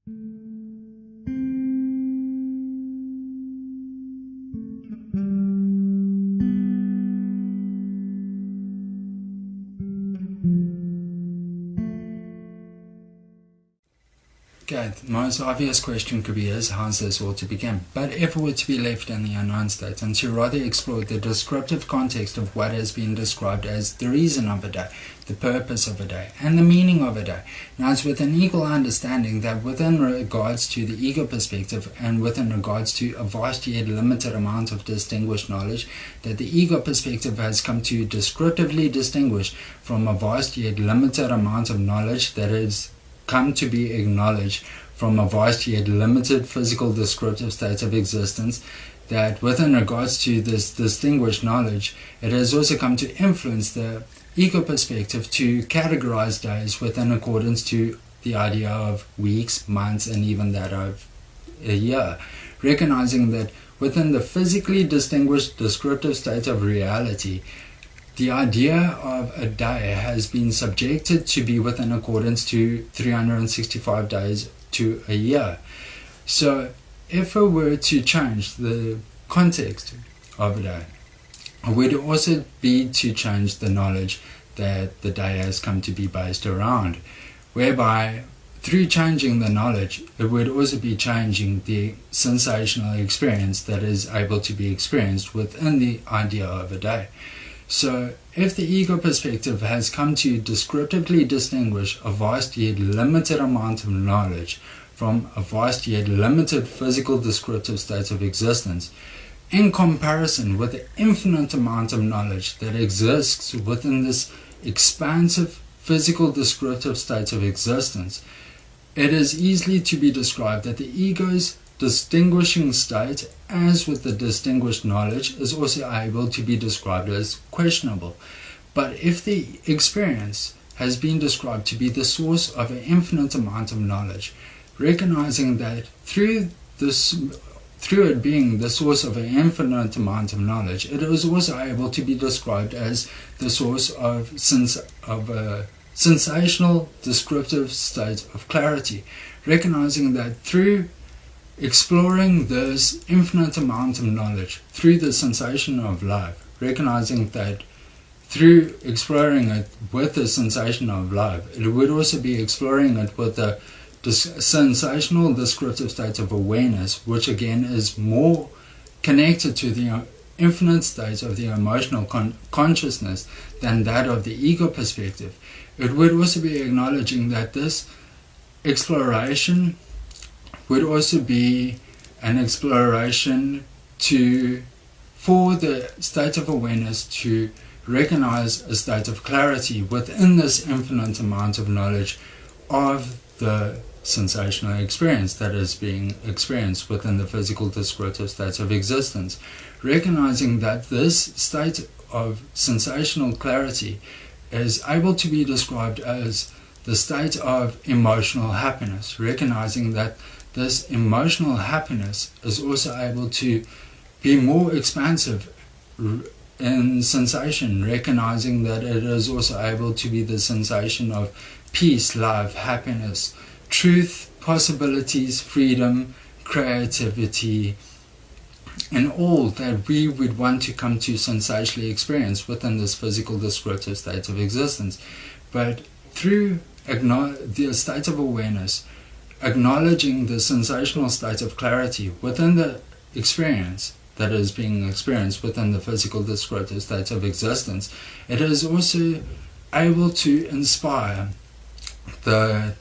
Okay, the most obvious question could be how's this all to begin? But if it were to be left in the unknown state and to rather explore the descriptive context of what has been described as the reason of a day, the purpose of a day, and the meaning of a day. Now it's with an equal understanding that within regards to the ego perspective and within regards to a vast yet limited amount of distinguished knowledge, that the ego perspective has come to descriptively distinguish from a vast yet limited amount of knowledge that is come to be acknowledged from a vast yet limited physical descriptive state of existence, that within regards to this distinguished knowledge, it has also come to influence the ego perspective to categorize days within accordance to the idea of weeks, months, and even that of a year, recognizing that within the physically distinguished descriptive state of reality, the idea of a day has been subjected to be within accordance to 365 days to a year. So if it were to change the context of a day, it would also be to change the knowledge that the day has come to be based around, whereby through changing the knowledge, it would also be changing the sensational experience that is able to be experienced within the idea of a day. So, if the ego perspective has come to descriptively distinguish a vast yet limited amount of knowledge from a vast yet limited physical descriptive state of existence, in comparison with the infinite amount of knowledge that exists within this expansive physical descriptive state of existence, it is easily to be described that the ego's distinguishing state, as with the distinguished knowledge, is also able to be described as questionable. But if the experience has been described to be the source of an infinite amount of knowledge, recognizing that through it being the source of an infinite amount of knowledge, it is also able to be described as the source of a sensational descriptive state of clarity, recognizing that through exploring this infinite amount of knowledge through the sensation of love, recognizing that through exploring it with the sensation of love, it would also be exploring it with the sensational descriptive state of awareness, which again is more connected to the infinite state of the emotional consciousness than that of the ego perspective. It would also be acknowledging that this exploration would also be an exploration for the state of awareness to recognize a state of clarity within this infinite amount of knowledge of the sensational experience that is being experienced within the physical descriptive states of existence, recognizing that this state of sensational clarity is able to be described as the state of emotional happiness, recognizing that this emotional happiness is also able to be more expansive in sensation, recognizing that it is also able to be the sensation of peace, love, happiness, truth, possibilities, freedom, creativity, and all that we would want to come to sensationally experience within this physical descriptive state of existence. But through the state of awareness, acknowledging the sensational state of clarity within the experience that is being experienced within the physical descriptive state of existence, it is also able to inspire the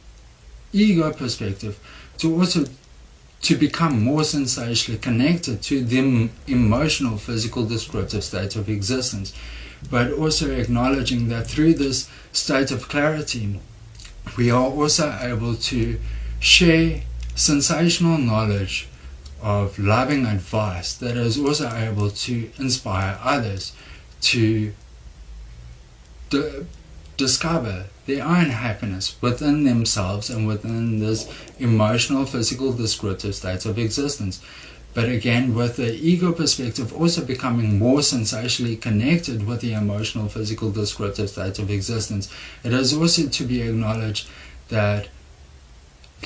ego perspective to also to become more sensationally connected to the emotional physical descriptive state of existence, but also acknowledging that through this state of clarity we are also able to share sensational knowledge of loving advice that is also able to inspire others to discover their own happiness within themselves and within this emotional physical descriptive state of existence. But again, with the ego perspective also becoming more sensationally connected with the emotional physical descriptive state of existence, it is also to be acknowledged that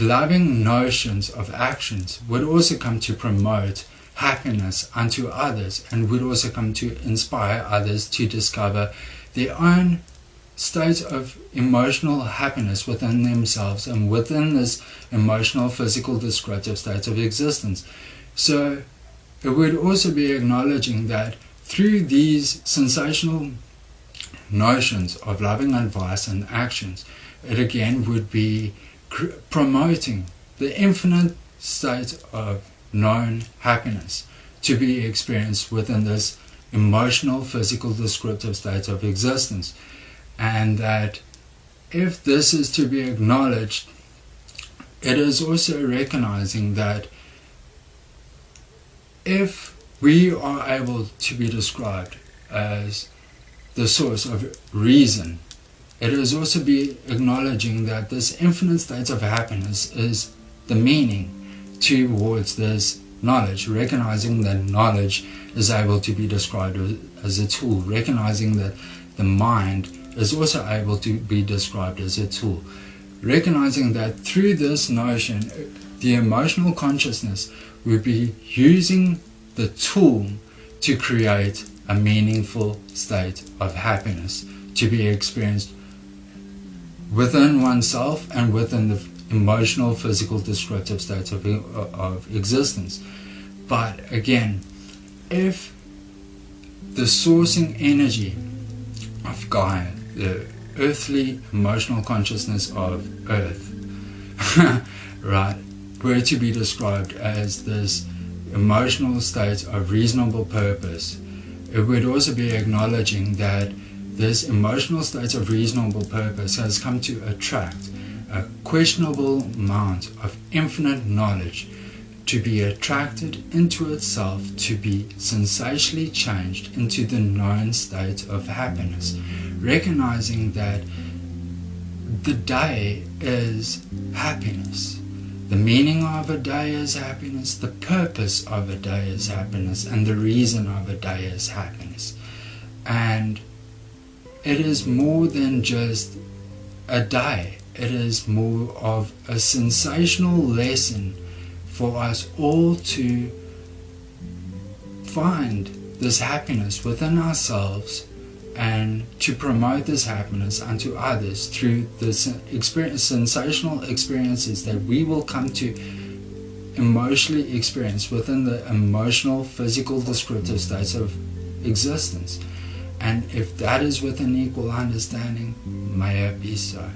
loving notions of actions would also come to promote happiness unto others, and would also come to inspire others to discover their own state of emotional happiness within themselves and within this emotional, physical, descriptive state of existence. So it would also be acknowledging that through these sensational notions of loving advice and actions, it again would be promoting the infinite state of known happiness to be experienced within this emotional, physical, descriptive state of existence. And that if this is to be acknowledged, it is also recognizing that if we are able to be described as the source of reason, it is also be acknowledging that this infinite state of happiness is the meaning towards this knowledge, recognizing that knowledge is able to be described as a tool, recognizing that the mind is also able to be described as a tool, recognizing that through this notion, the emotional consciousness would be using the tool to create a meaningful state of happiness to be experienced within oneself and within the emotional, physical, descriptive states of existence. But again, if the sourcing energy of Gaia, the earthly emotional consciousness of Earth, right, were to be described as this emotional state of reasonable purpose, it would also be acknowledging that this emotional state of reasonable purpose has come to attract a questionable amount of infinite knowledge to be attracted into itself, to be sensationally changed into the known state of happiness, recognizing that the day is happiness. The meaning of a day is happiness, the purpose of a day is happiness, and the reason of a day is happiness. And it is more than just a day. It is more of a sensational lesson for us all to find this happiness within ourselves and to promote this happiness unto others through the sensational experiences that we will come to emotionally experience within the emotional, physical, descriptive states of existence. And if that is with an equal understanding, may it be so.